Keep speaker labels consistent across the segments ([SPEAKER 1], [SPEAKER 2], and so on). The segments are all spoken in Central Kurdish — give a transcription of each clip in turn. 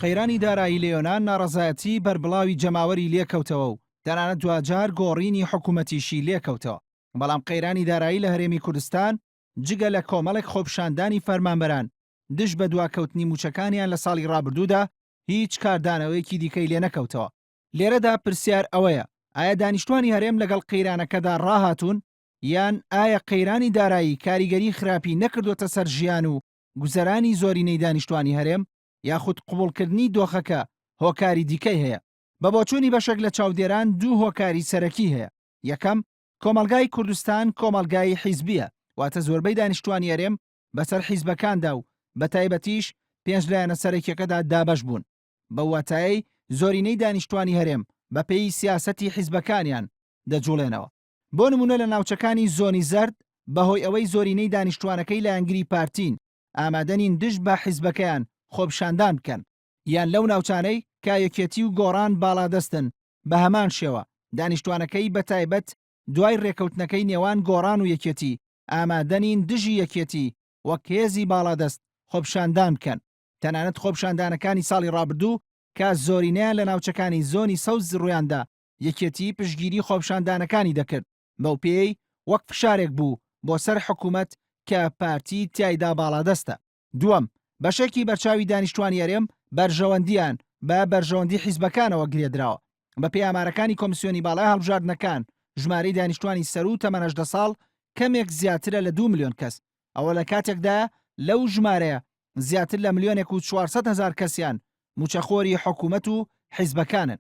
[SPEAKER 1] قەیرانی دارایی لە یۆنان ناڕەزایەتی بەربڵاوی جەماوەری لێکەوتەوە و تەنانەت دوجار گۆڕینی حکوومەتیشی لێکەوتەوە. بەڵام قەیرانی دارایی لە هەرێمی کوردستان جگە لە کۆمەڵێک خۆپشاندانی فەرمانبەران دش بە دواکەوتنی موچەکانیان لە ساڵی ڕابردوودا هیچ کاردانەوەیەکی دیکەی لێ نەکەوتەوە. لێرەدا پرسیار ئەوەیە ئایا دانیشتوانی هەرێم لەگەڵ قەیرانەکەدا ڕاهاتوون یان ئایا قەیرانی دارایی کاریگەری خراپی نەکردوتە سەر ژیان و گوزەرانی زۆرینەی دانیشتوانی هەرێم یاخود قبوڵکردنی دۆخەکە هۆکاری دیکەی هەیە. بە بۆچوونی بەشێک لە چاودێران دوو هۆکاری سەرەکی هەیە. یەکەم کۆمەلگای کوردستان کۆمەلگای حیزبیە، واتە زۆربەی دانیشتوانی هەرێم بەسەر حیزبەکاندا و بە تایبەتیش پێنج لایەنە سەرەکیەکەدا دابەش بوون. بە واتایەی زۆرینەی دانیشتوانی هەرێم بە پێی سیاسەتی حیزبەکانیان دەجوڵێنەوە. بۆ نمونە لە ناوچەکانی زۆنی زەرد بەهۆی ئەوەی زۆرینەی دانیشتوانەکەی لە ئەنگری پارتین ئامادەنین دش بە حیزبەکەیان خۆپشاندان بکەن، یان لەو ناوچانەی کایەکێتی و گۆڕان باڵادەستن بە هەمان شێوە دانیشتوانەکەی بە تایبەت دوای ڕێکەوتنەکەی نێوان گۆڕان و یەکێتی ئامادەنین دژی یەکێتی وەک هێزی باڵادەست خۆپشاندان بکەن. تەنانەت خۆپشاندانەکانی ساڵی ڕابردوو کە زۆرینەیان لە ناوچەکانی زۆنی سەوز ڕوویاندا یەکێتی پشگیری خۆپشاندانەکانی دەکرد، بەو پێی وەک فشارێک بوو بۆ سەر حکوومەت کە پارتی تایدا باڵادەستە. دووەم بەشێکی بەرچاوی دانیشتوانی هەرێم بەرژەوەندیان بە بەرژەوەندی حیزبەکانەوە گرێدراوە. بە پێی ئامارەکانی کۆمیسیۆنی باڵای هەڵبژاردنەکان ژمارەی دانیشتوانی سەر و تەمەنە 18 ساڵ کەمێک زیاترە لە 2 ملیۆن کەس. ئەوە لە کاتێکدا لەو ژمارەیە زیاتر لە 1,400,000 کەسیان موچەخۆری حکوومەت و حیزبەکانن.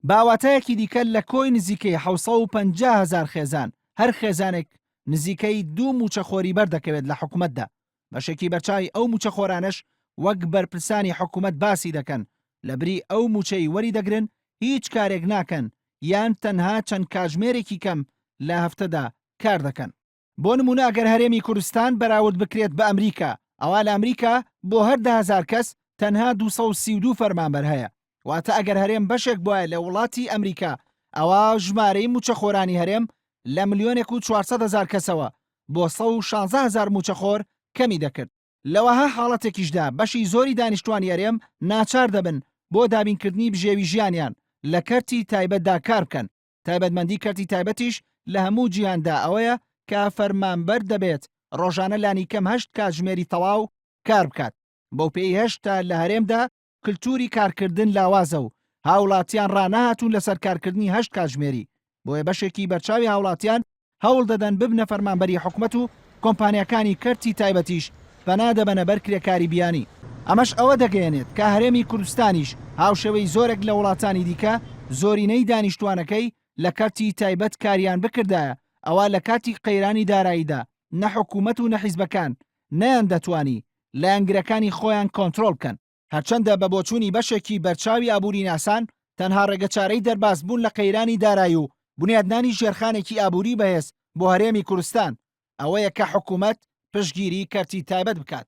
[SPEAKER 1] باواتایەکی دیکە لە کۆی نزیکەی 750,000 خێزان هەر خێزانێک نزیکەی 2 موچەخۆری بەردەکەوێت لە حکوومەتدا. بەشێکی بەرچاوی ئەو موچەخۆرانش وەک بەرپرسانی حکوومەت باسی دەکەن لە بری ئەو موچەی وەری دەگرن هیچ کارێک ناکەن یان تەنها چەند کاتژمێرێکی کەم لە هەفتەدا کار دەکەن. بۆ نمونە ئەگەر هەرێمی کوردستان بەراورد بکرێت بە ئەمریکا، ئەوە لە ئەمریکا بۆ هەر 10,000 کەس تەنها 232 فەرمانبەر هەیە. واتە ئەگەر هەرێم بەشێک بواە لە وڵاتی ئەمریکا، ئەوە ژمارەی موچەخۆرانی هەرێم لە 1,400,000 کەسەوە بۆ 116,000 موچەخۆر کەمی دەکرد. لەوەها حاڵەتێکیشدا بەشی زۆری دانیشتوانی هەرێم ناچار دەبن بۆ دابینکردنی بژێوی ژیانیان لە کەرتی تایبەتدا کار بکەن. تایبەتمەندی کەرتی تایبەتیش لە هەموو جیهاندا ئەوەیە کە فەرمانبەر دەبێت ڕۆژانە لانی کەم 8 کاتژمێری تەواو کار بکات. بەو پێی هێشتا لە هەرێمدا کللتوری کارکردن لاوازە و هاوڵاتیان ڕانەهاتوون لەسەر کارکردنی 8 کاتژمێری. بۆیە بەشێکی بەرچاوی هاوڵاتیان هەوڵ دەدەن ببنە فەرمانبەری حکوومەت و کۆمپانیەکانی کەرتی تایبەتیش پەنا دەبەنە بەر کرێکاری بیانی. ئەمەش ئەوە دەگەیەنێت کە هەرێمی کوردستانیش هاوشێوەی زۆرێک لە وڵاتانی دیکە زۆرینەی دانیشتوانەکەی لە کەرتی تایبەت کاریان بکردایە، ئەوە لە کاتی قەیرانی داراییدا نە حکوومەت و نە حیزبەکان نەیان دەتوانی لە ئەنگرەکانی خۆیان کۆنتڕۆڵ بکەن. هەرچەندە بە بۆچوونی بەشێکی بەرچاوی ئابووری ناسان تەنها ڕێگەچارەی دەرباز بوون لە قەیرانی دارایی و بنیادنانی ژێرخانێکی ئابووری بەهێز بۆ هەرێمی کوردستان ئەوەیە کە حکوومەت پشگیری کەرتی تایبەت بکات.